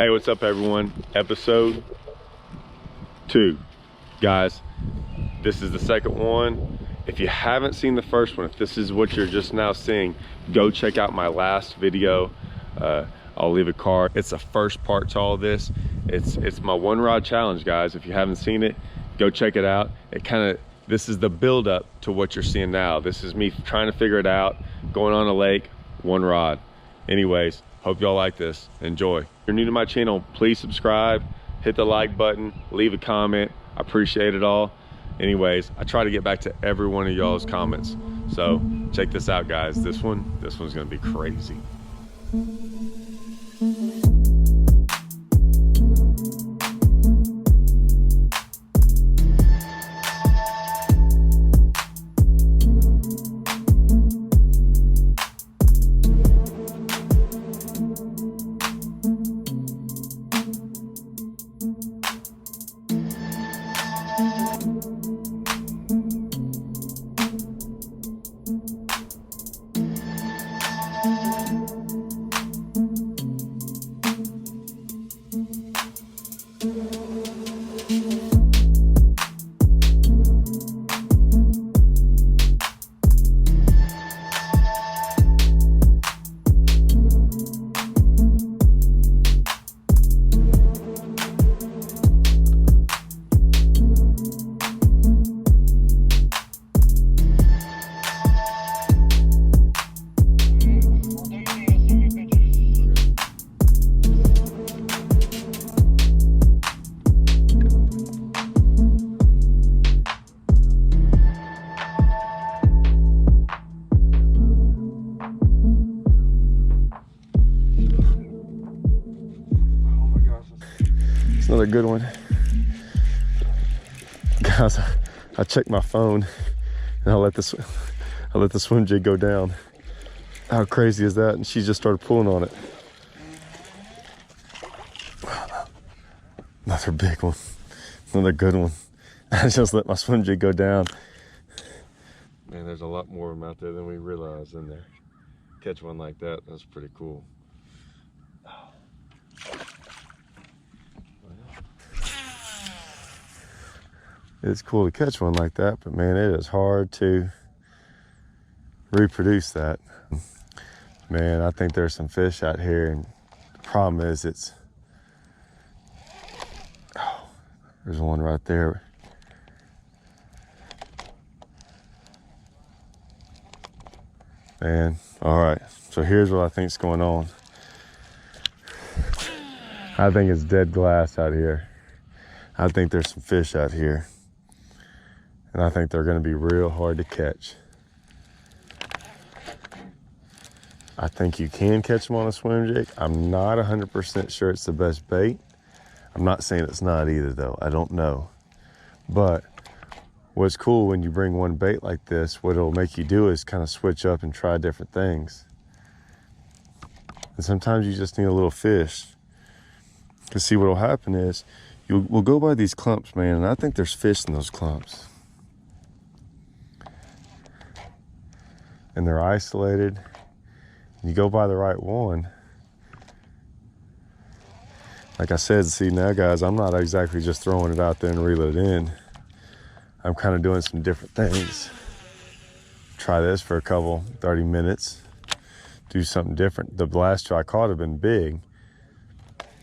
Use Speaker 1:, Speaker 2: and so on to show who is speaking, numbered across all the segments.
Speaker 1: Hey, what's up everyone? Episode 2. Guys, this is the second one. If you haven't seen the first one, if this is what you're just now seeing, go check out my last video. I'll leave a card. It's the first part to all this. It's my one rod challenge, guys. If you haven't seen it, go check it out. This is the build up to what you're seeing now. This is me trying to figure it out, going on a lake, one rod. Anyways, hope y'all like this. Enjoy. If you're new to my channel, please subscribe, hit the like button, leave a comment. I appreciate it all. Anyways, I try to get back to every one of y'all's comments. So check this out, guys. This one's gonna be crazy. Another good one. Guys, I checked my phone and I let the swim jig go down. How crazy is that? And she just started pulling on it. Another big one. Another good one. I just let my swim jig go down. Man, there's a lot more of them out there than we realize in there. Catch one like that, that's pretty cool. It's cool to catch one like that, but man, it is hard to reproduce that. Man, I think there's some fish out here, and the problem is there's one right there. Man, all right, so here's what I think's going on. I think it's dead glass out here. I think there's some fish out here. And I think they're gonna be real hard to catch. I think you can catch them on a swim jig. I'm not 100% sure it's the best bait. I'm not saying it's not either though, I don't know. But what's cool when you bring one bait like this, what it'll make you do is kind of switch up and try different things. And sometimes you just need a little fish. To see what'll happen is, we'll go by these clumps, man, and I think there's fish in those clumps. And they're isolated. You go by the right one. Like I said, see now guys, I'm not exactly just throwing it out there and reel it in. I'm kind of doing some different things. Try this for a couple, 30 minutes. Do something different. The last two I caught have been big.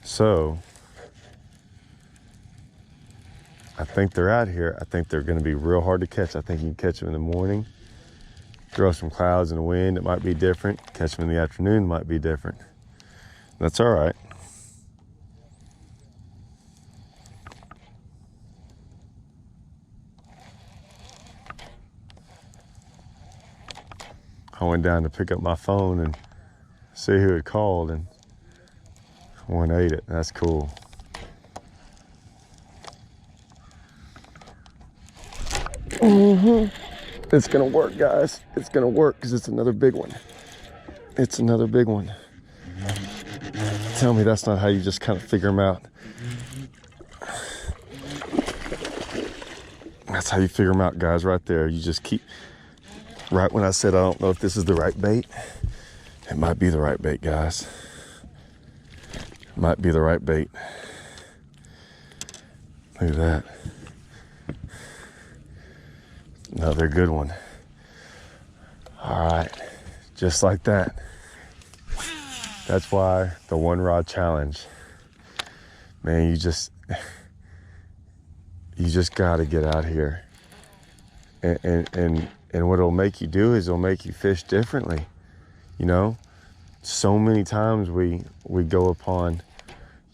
Speaker 1: So, I think they're out here. I think they're gonna be real hard to catch. I think you can catch them in the morning. Throw some clouds and a wind, it might be different. Catch them in the afternoon, might be different. That's all right. I went down to pick up my phone and see who had called, and one ate it. That's cool. It's gonna work, guys. It's gonna work because it's another big one. It's another big one. Tell me that's not how you just kind of figure them out. That's how you figure them out, guys, right there. You just keep, right when I said I don't know if this is the right bait, it might be the right bait, guys. It Might be the right bait. Look at that. Another good one. All right, just like that. That's why the one rod challenge, man, you just gotta get out here. And what it'll make you do is it'll make you fish differently. You know, so many times we go upon,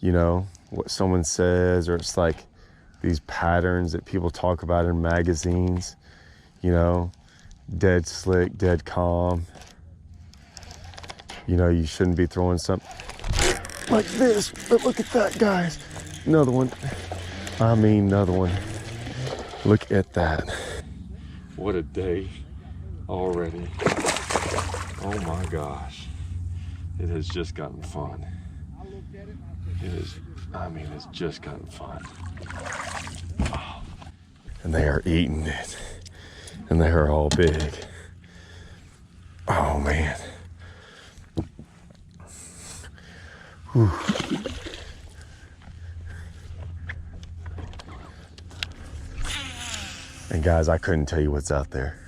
Speaker 1: you know, what someone says, or it's like these patterns that people talk about in magazines, you know, dead slick, dead calm. You know, you shouldn't be throwing something like this, but look at that, guys. Another one. I mean, another one. Look at that. What a day already. Oh my gosh. It has just gotten fun. It is, I mean, it's just gotten fun. Oh. And they are eating it. And they are all big. Oh man. Whew. And guys, I couldn't tell you what's out there.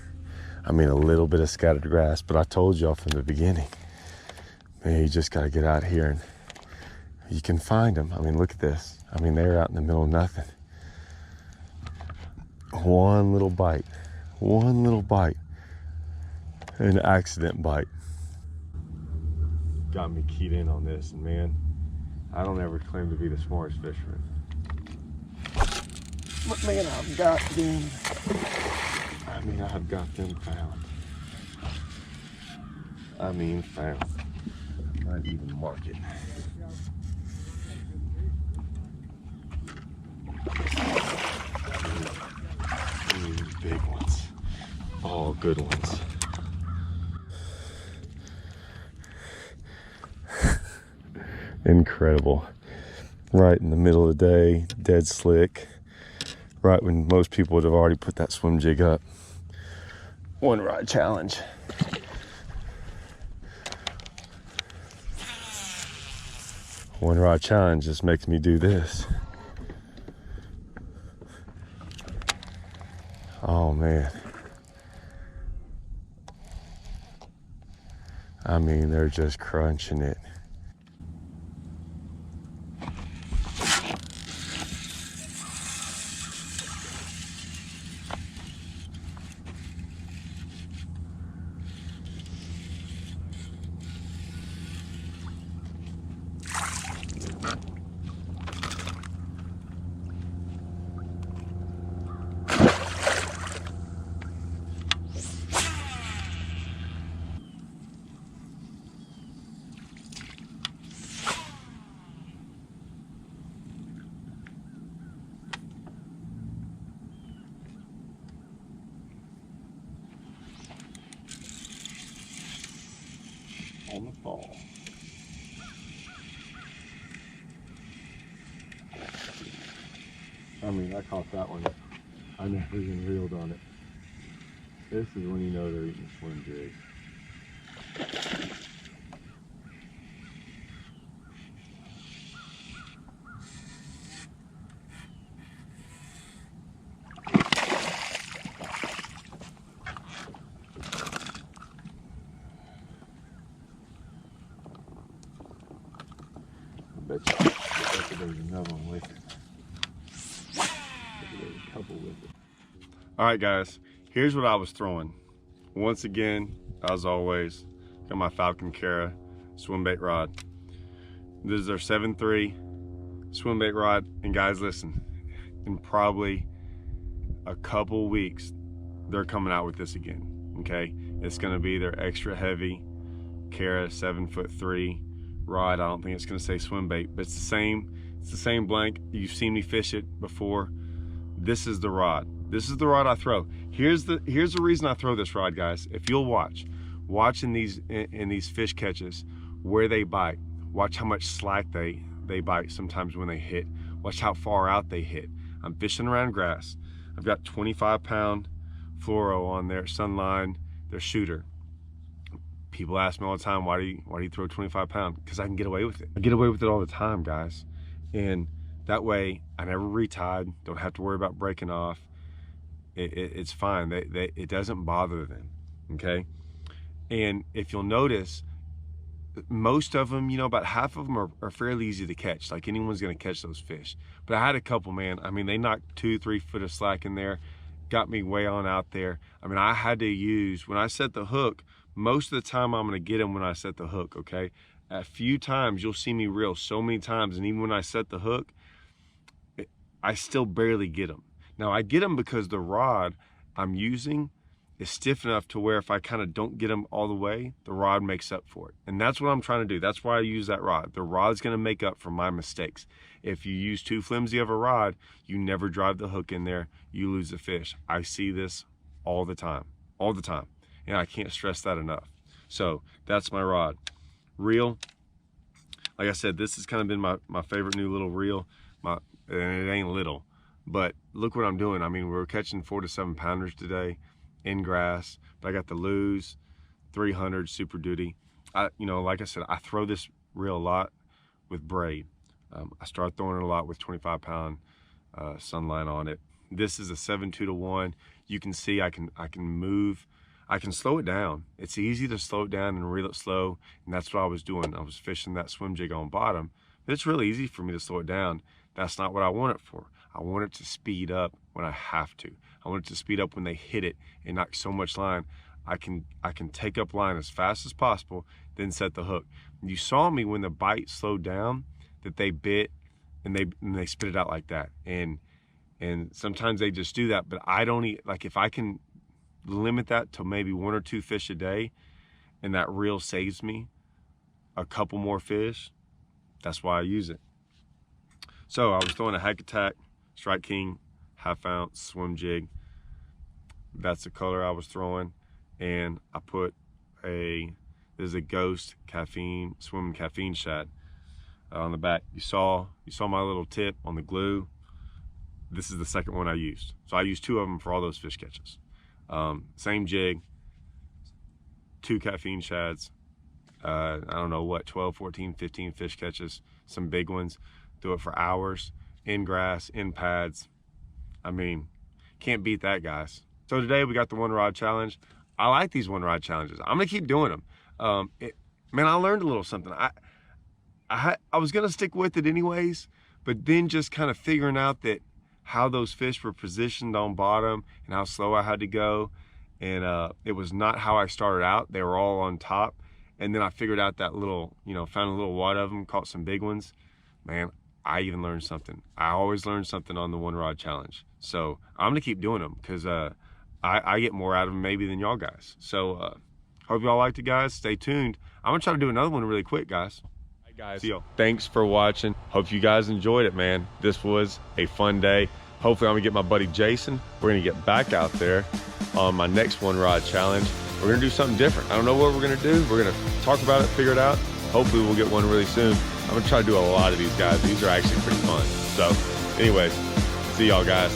Speaker 1: I mean, a little bit of scattered grass, but I told y'all from the beginning, man, you just got to get out here and you can find them. I mean, look at this. I mean, they're out in the middle of nothing. One little bite, an accident bite. Got me keyed in on this, and man, I don't ever claim to be the smartest fisherman. But man, I've got them. I mean, I've got them found. I mean, found. I'd even mark it. Big ones. All good ones. Incredible. Right in the middle of the day, dead slick. Right when most people would have already put that swim jig up. One rod challenge. One rod challenge just makes me do this. Oh man. I mean, they're just crunching it. On the ball. I mean, I caught that one. I never even reeled on it. This is when you know they're eating swim jigs. I bet you there's another one with it. There's a couple with it. All right, guys, here's what I was throwing. Once again, as always, got my Falcon Kara swim bait rod. This is our 7.3 swim bait rod. And guys, listen, in probably a couple weeks, they're coming out with this again, okay? It's gonna be their extra heavy Kara 7'3" rod. I don't think it's gonna say swim bait, but it's the same blank. You've seen me fish it before. This is the rod. This is the rod I throw. Here's the reason I throw this rod, guys. If you'll watch in these fish catches where they bite, watch how much slack they bite sometimes when they hit. Watch how far out they hit. I'm fishing around grass. I've got 25-pound fluoro on there, Sunline, their shooter. people ask me all the time, why do you throw 25 pound? Because I can get away with it. I get away with it all the time, guys. And that way I never re-tied, don't have to worry about breaking off. It's fine. It doesn't bother them, okay? And if you'll notice, most of them, you know, about half of them are fairly easy to catch. Like anyone's gonna catch those fish. But I had a couple, man. I mean, they knocked 2-3 foot of slack in there, got me way on out there. I mean, I had to use, when I set the hook, most of the time I'm gonna get them when I set the hook, okay? A few times you'll see me reel so many times, and even when I set the hook, I still barely get them. Now I get them because the rod I'm using is stiff enough to where if I kind of don't get them all the way, the rod makes up for it. And that's what I'm trying to do. That's why I use that rod. The rod's gonna make up for my mistakes. If you use too flimsy of a rod, you never drive the hook in there, you lose the fish. I see this all the time. And I can't stress that enough. So that's my rod. Reel, like I said, this has kind of been my favorite new little reel. And it ain't little, but look what I'm doing. I mean, we're catching 4 to 7 pounders today in grass, but I got the Lew's 300 Super Duty. You know, like I said, I throw this reel a lot with braid. I start throwing it a lot with 25 pound Sunline on it. This is a 7.2-to-1. You can see I can move. I can slow it down. It's easy to slow it down and reel it slow, and that's what I was doing. I was fishing that swim jig on bottom, but it's really easy for me to slow it down. That's not what I want it for. I want it to speed up when I have to. I want it to speed up when they hit it and not so much line. I can take up line as fast as possible, then set the hook. You saw me when the bite slowed down that they bit and they spit it out like that. And sometimes they just do that, but I don't eat, like if I can limit that to maybe 1 or 2 fish a day and that reel saves me a couple more fish, that's why I use it. So I was throwing a Hack Attack Strike King 1/2 ounce swim jig. That's the color I was throwing. And I put this is a Ghost caffeine, swimming caffeine shad on the back. You saw my little tip on the glue. This is the second one I used. So I used 2 of them for all those fish catches. Same jig, 2 caffeine shads. I don't know what, 12, 14, 15 fish catches, some big ones. Do it for hours, in grass, in pads. I mean, can't beat that, guys. So today we got the 1 rod challenge. I like these 1 rod challenges. I'm gonna keep doing them. Man, I learned a little something. I was gonna stick with it anyways, but then just kind of figuring out that how those fish were positioned on bottom and how slow I had to go. And it was not how I started out. They were all on top. And then I figured out that little, you know, found a little wad of them, caught some big ones. Man, I even learned something. I always learn something on the 1 rod challenge. So I'm gonna keep doing them because I get more out of them maybe than y'all guys. So hope y'all liked it, guys. Stay tuned. I'm gonna try to do another one really quick, guys. Hey guys, see y'all. Thanks for watching. Hope you guys enjoyed it, man. This was a fun day. Hopefully I'm gonna get my buddy Jason. We're gonna get back out there on my next 1 rod challenge. We're gonna do something different. I don't know what we're gonna do. We're gonna talk about it, figure it out. Hopefully we'll get one really soon. I'm gonna try to do a lot of these, guys. These are actually pretty fun. So anyways, see y'all guys.